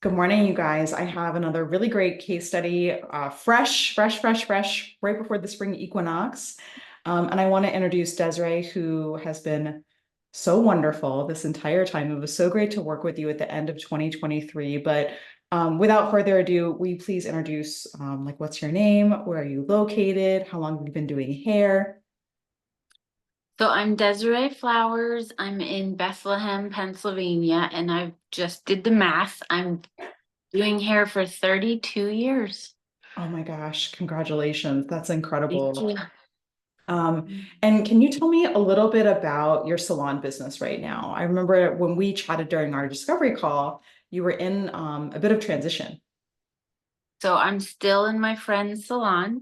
Good morning, you guys. I have another really great case study, fresh, right before the spring equinox. And I want to introduce Desiree, who has been so wonderful this entire time. It was so great to work with you at the end of 2023. But without further ado, will you please introduce, like, what's your name? Where are you located? How long have you been doing hair? So I'm Desiree Flowers. I'm in Bethlehem, Pennsylvania, and I've just did the math. I'm doing hair for 32 years. Oh my gosh, congratulations. That's Thank incredible. you. Um, and can you tell me a little bit about your salon business right now? I remember when we chatted during our discovery call, you were in a bit of transition. So I'm still in my friend's salon,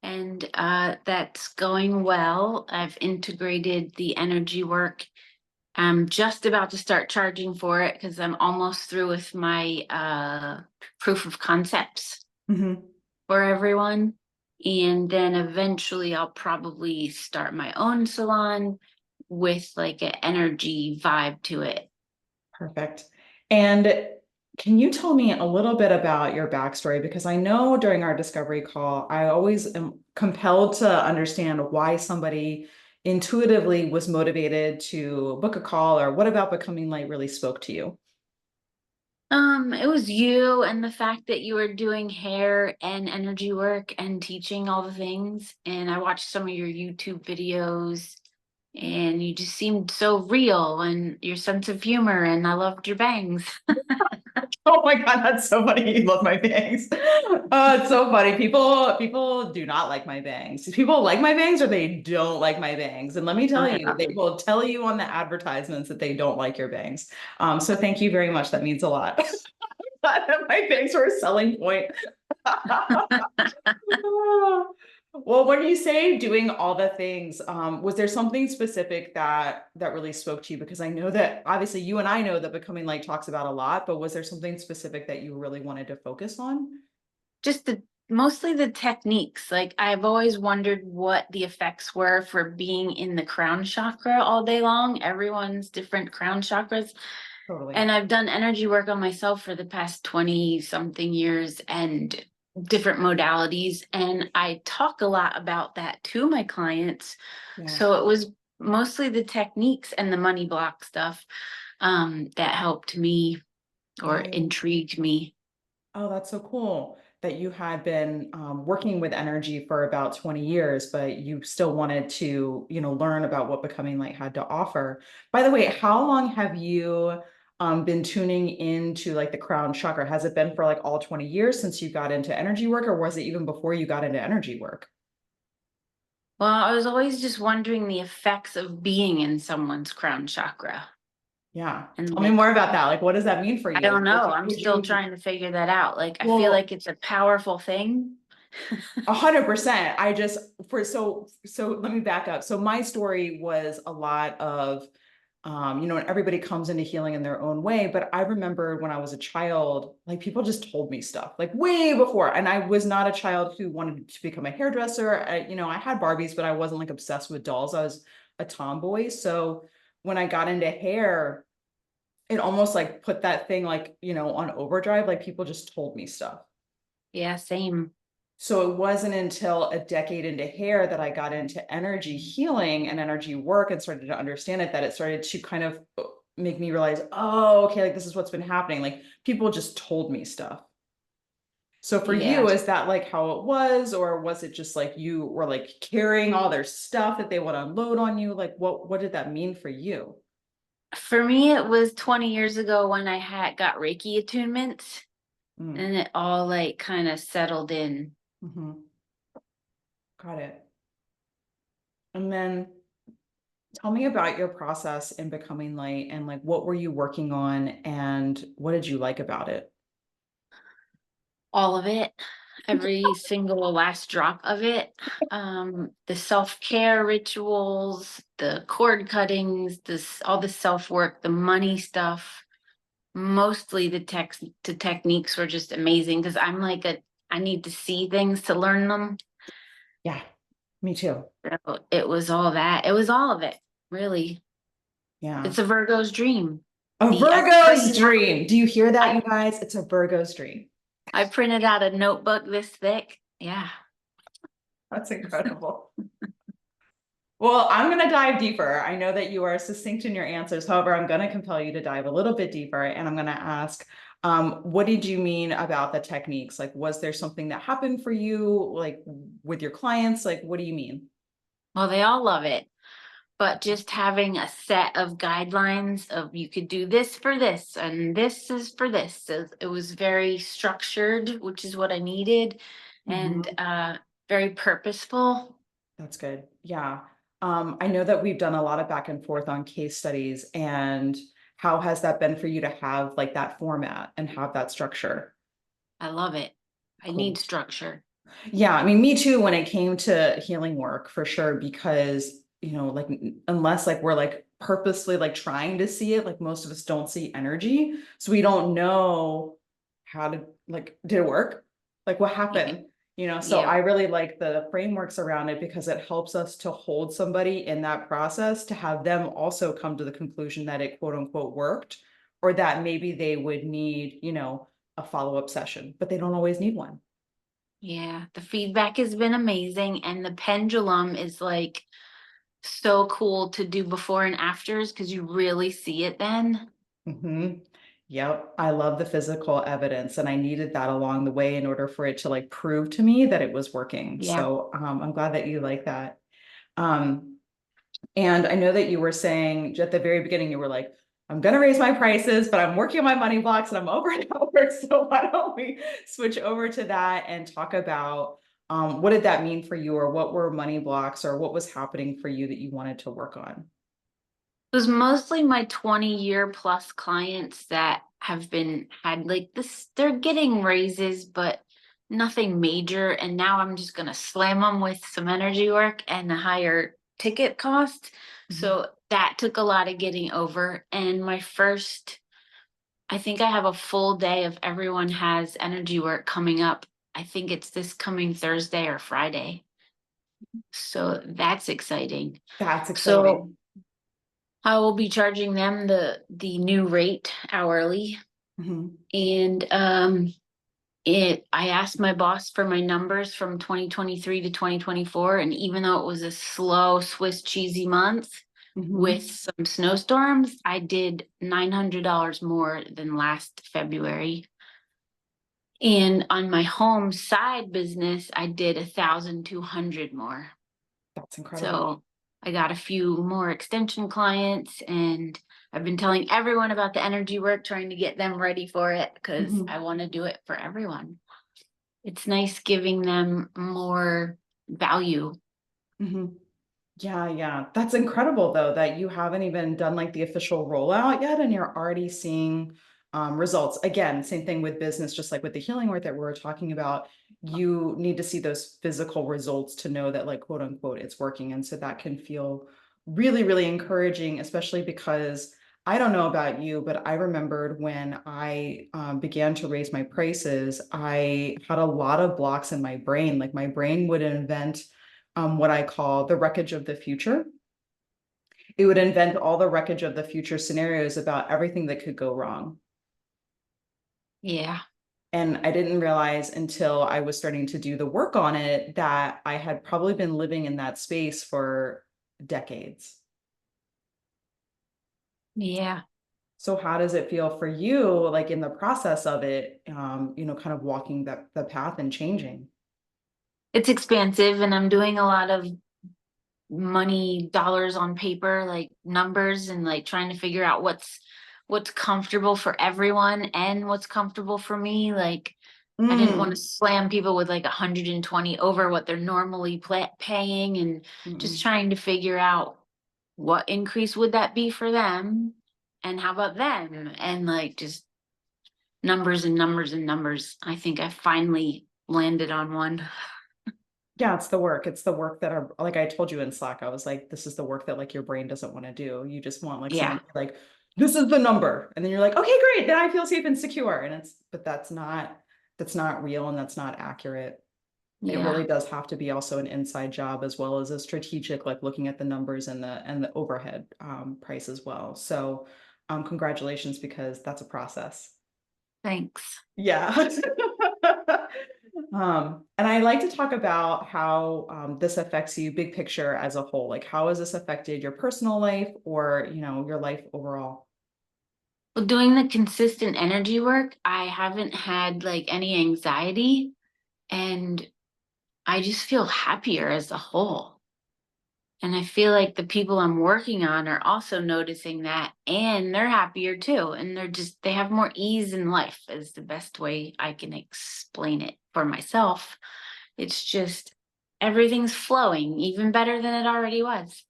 and that's going well. I've integrated the energy work. I'm just about to start charging for it because I'm almost through with my proof of concepts Mhm. for everyone. And then eventually I'll probably start my own salon with like an energy vibe to it. Perfect. And can you tell me a little bit about your backstory? Because I know during our discovery call, I always am compelled to understand why somebody intuitively was motivated to book a call, or what about Becoming Light really spoke to you? It was you and the fact that you were doing hair and energy work and teaching all the things. And I watched some of your YouTube videos and you just seemed so real and your sense of humor, and I loved your bangs. Oh my God, that's so funny. You love my bangs. Oh, it's so funny. People do not like my bangs. People like my bangs or they don't like my bangs. And let me tell you, they will tell you on the advertisements that they don't like your bangs. So thank you very much. That means a lot. My bangs were a selling point. Well, when you say doing all the things, was there something specific that really spoke to you? Because I know that obviously you and I know that Becoming Light talks about a lot, but was there something specific that you really wanted to focus on? Just the mostly the techniques. Like I've always wondered what the effects were for being in the crown chakra all day long. Everyone's different crown chakras. Totally. And I've done energy work on myself for the past 20 something years and different modalities. And I talk a lot about that to my clients. Yeah. So it was mostly the techniques and the money block stuff that helped me or Oh, intrigued me. oh, that's so cool that you had been working with energy for about 20 years, but you still wanted to, learn about what Becoming Light had to offer. By the way, how long have you been tuning into like the crown chakra? Has it been for like all 20 years since you got into energy work, or was it even before you got into energy work? Well, I was always just wondering the effects of being in someone's crown chakra. Yeah. And Tell me like, more about that. Like, what does that mean for I you? don't Like, know. I'm would still you, trying to figure that out. Like, I feel like well, it's a powerful thing. 100%. I just so let me back up. So my story was a lot of and everybody comes into healing in their own way. But I remember when I was a child, like people just told me stuff like way before. And I was not a child who wanted to become a hairdresser. I had Barbies, but I wasn't like obsessed with dolls. I was a tomboy. So when I got into hair, it almost like put that thing like, on overdrive. Like people just told me stuff. Yeah, same. So it wasn't until a decade into hair that I got into energy healing and energy work and started to understand it, that it started to kind of make me realize, oh, okay, like this is what's been happening. Like people just told me stuff. So for Yeah. you, is that like how it was, or was it just like you were like carrying all their stuff that they would unload on you? Like what did that mean for you? For me, it was 20 years ago when I had got Reiki attunements Mm, and it all like kind of settled in. hmm. Got it. And then tell me about your process in Becoming Light, and like what were you working on and what did you like about it? All of it, every single last drop of it. The self-care rituals, the cord cuttings, this all the self-work, the money stuff. Mostly the techniques were just amazing because I need to see things to learn them. Yeah, me too. So it was all that. It was all of it, really. Yeah. It's a Virgo's dream. A I Virgo's printed out, dream. Do you hear that, I, you guys? It's a Virgo's dream. I printed out a notebook this thick. Yeah. That's incredible. Well, I'm going to dive deeper. I know that you are succinct in your answers. However, I'm going to compel you to dive a little bit deeper. And I'm going to ask, what did you mean about the techniques? Like, was there something that happened for you, like with your clients? Like, what do you mean? Well, they all love it. But just having a set of guidelines of you could do this for this and this is for this. So it was very structured, which is what I needed, and Mhm. very purposeful. That's good. Yeah. I know that we've done a lot of back and forth on case studies, and how has that been for you to have like that format and have that structure? I love it. I Cool. need structure. Yeah, I mean, me too, when it came to healing work for sure, because, like unless like we're like purposely like trying to see it, like most of us don't see energy. So we don't know how to like, did it work? Like what Yeah. happened? So Yeah. I really like the frameworks around it because it helps us to hold somebody in that process to have them also come to the conclusion that it quote unquote worked, or that maybe they would need, a follow-up session, but they don't always need one. Yeah. The feedback has been amazing. And the pendulum is like so cool to do before and afters because you really see it then. Hmm. Yep. I love the physical evidence, and I needed that along the way in order for it to like prove to me that it was working. Yeah. So I'm glad that you like that. Um, and I know that you were saying at the very beginning, you were like, I'm going to raise my prices, but I'm working on my money blocks and I'm over and over. So why don't we switch over to that and talk about what did that mean for you, or what were money blocks, or what was happening for you that you wanted to work on? It was mostly my 20-year plus clients that have been had like this, they're getting raises, but nothing major. And now I'm just gonna slam them with some energy work and a higher ticket cost. Mhm. So that took a lot of getting over. And my first, I think I have a full day of everyone has energy work coming up. I think it's this coming Thursday or Friday. So that's exciting. That's So exciting. I will be charging them the new rate hourly. Mhm. And I asked my boss for my numbers from 2023 to 2024. And even though it was a slow Swiss cheesy month with Mhm. some snowstorms, I did $900 more than last February. And on my home side business, I did 1,200 more. That's incredible. So I got a few more extension clients, and I've been telling everyone about the energy work, trying to get them ready for it because I Mhm. want to do it for everyone. It's nice giving them more value. Mhm. Yeah, yeah. That's incredible though, that you haven't even done like the official rollout yet and you're already seeing results. Again, same thing with business, just like with the healing work that we were talking about. You need to see those physical results to know that like quote unquote it's working. And so that can feel really, really encouraging, especially because I don't know about you, but I remembered when I began to raise my prices, I had a lot of blocks in my brain. Like my brain would invent what I call the wreckage of the future. It would invent all the wreckage of the future scenarios about everything that could go wrong. Yeah. And I didn't realize until I was starting to do the work on it that I had probably been living in that space for decades. Yeah. So how does it feel for you, like in the process of it, kind of walking the path and changing? It's expansive, and I'm doing a lot of money dollars on paper, like numbers, and like trying to figure out what's comfortable for everyone and what's comfortable for me. Like I didn't want to Mm, slam people with like 120 over what they're normally paying, and just mm-mm. trying to figure out what increase would that be for them, and how about them, and like just numbers and numbers and numbers. I think I finally landed on one. Yeah, it's the work. It's the work that are like I told you in Slack. I was like, this is the work that like your brain doesn't want to do. You just want like someone Yeah. to be like, this is the number. And then you're like, okay, great. Then I feel safe and secure. And but that's not real and that's not accurate. It Yeah. really does have to be also an inside job as well as a strategic, like looking at the numbers and the overhead price as well. So Congratulations, because that's a process. Thanks. Yeah. And I like to talk about how this affects you big picture as a whole. Like, how has this affected your personal life or, your life overall? Well, doing the consistent energy work, I haven't had like any anxiety, and I just feel happier as a whole. And I feel like the people I'm working on are also noticing that, and they're happier too. And they have more ease in life, is the best way I can explain it for myself. It's just everything's flowing even better than it already was.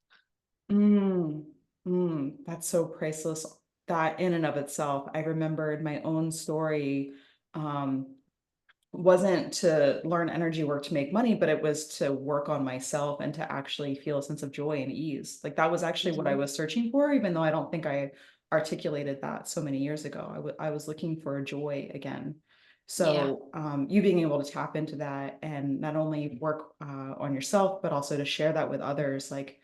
Mm, that's so priceless. That in and of itself, I remembered my own story. Um, wasn't to learn energy work to make money, but it was to work on myself and to actually feel a sense of joy and ease. Like that was actually what I Mhm. was searching for, even though I don't think I articulated that so many years ago. I was looking for joy again. Yeah. So you being able to tap into that and not only work on yourself, but also to share that with others, like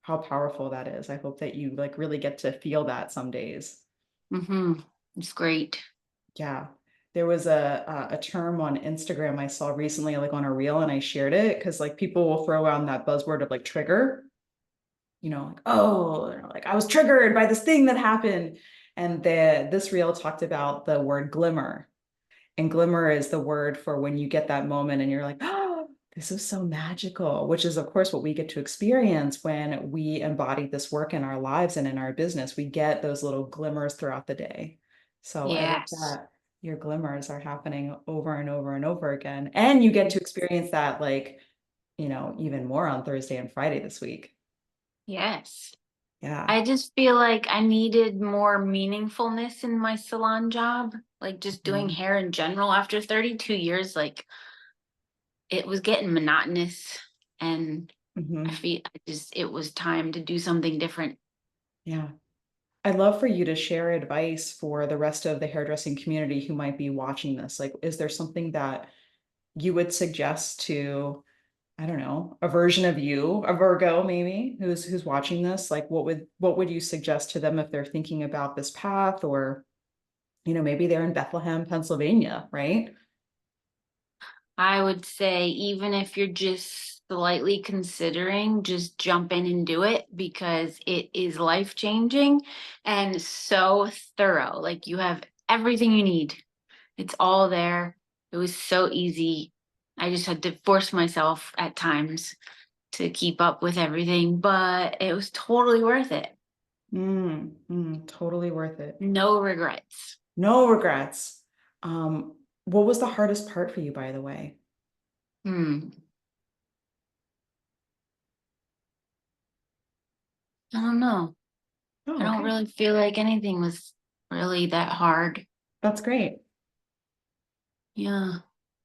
how powerful that is. I hope that you like really get to feel that some days. Mm-hmm. It's great. Yeah. There was a term on Instagram I saw recently, like on a reel, and I shared it because like people will throw around that buzzword of like trigger, like, oh, like I was triggered by this thing that happened. And this reel talked about the word glimmer. And glimmer is the word for when you get that moment and you're like, oh, this is so magical, which is, of course, what we get to experience when we embody this work in our lives and in our business. We get those little glimmers throughout the day. So I love Yes. that your glimmers are happening over and over and over again. And you get to experience that, like, even more on Thursday and Friday this week. Yes. Yeah. I just feel like I needed more meaningfulness in my salon job, like just doing Mhm. hair in general. After 32 years, like it was getting monotonous, and Mhm. it was time to do something different. Yeah. I'd love for you to share advice for the rest of the hairdressing community who might be watching this. Like, is there something that you would suggest to, I don't know, a version of you, a Virgo maybe, who's watching this? Like, what would you suggest to them if they're thinking about this path, or, maybe they're in Bethlehem, Pennsylvania, right? I would say, even if you're just slightly considering, just jump in and do it, because it is life changing and so thorough. Like you have everything you need. It's all there. It was so easy. I just had to force myself at times to keep up with everything, but it was totally worth it. Totally worth it. No regrets. No regrets. What was the hardest part for you, by the way? Hmm. I don't know. I Oh, don't okay. really feel like anything was really that hard. That's great. Yeah.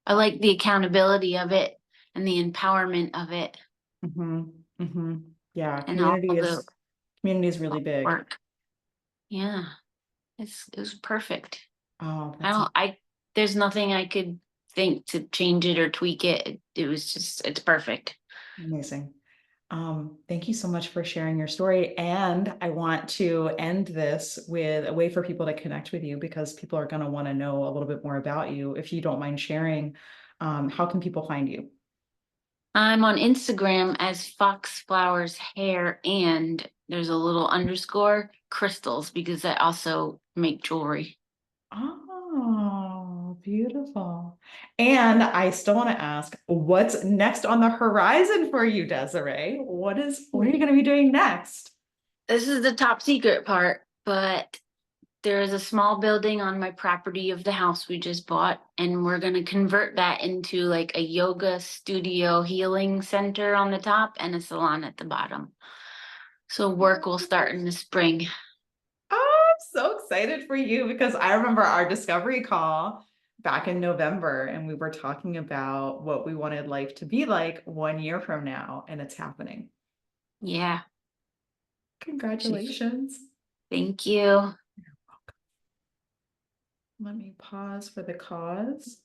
I like the accountability of it and the empowerment of it Hmm. Hmm. Yeah, and all community the is community is really big. work. Yeah. It was perfect. Oh, I that's don't I there's nothing I could think to change it or tweak it. It was just it's perfect. amazing. Thank you so much for sharing your story. And I want to end this with a way for people to connect with you because people are going to want to know a little bit more about you. If you don't mind sharing, how can people find you? I'm on Instagram as Foxflowers Hair, and there's a little underscore crystals because I also make jewelry. Oh, beautiful. And I still want to ask, what's next on the horizon for you, Desiree? What are you going to be doing next? This is the top secret part, but there is a small building on my property of the house we just bought, and we're going to convert that into like a yoga studio healing center on the top and a salon at the bottom. So work will start in the spring. Oh, I'm so excited for you because I remember our discovery call back in November and we were talking about what we wanted life to be like 1 year from now, and it's happening. Yeah. Congratulations. Thank you. Let me pause for the cause.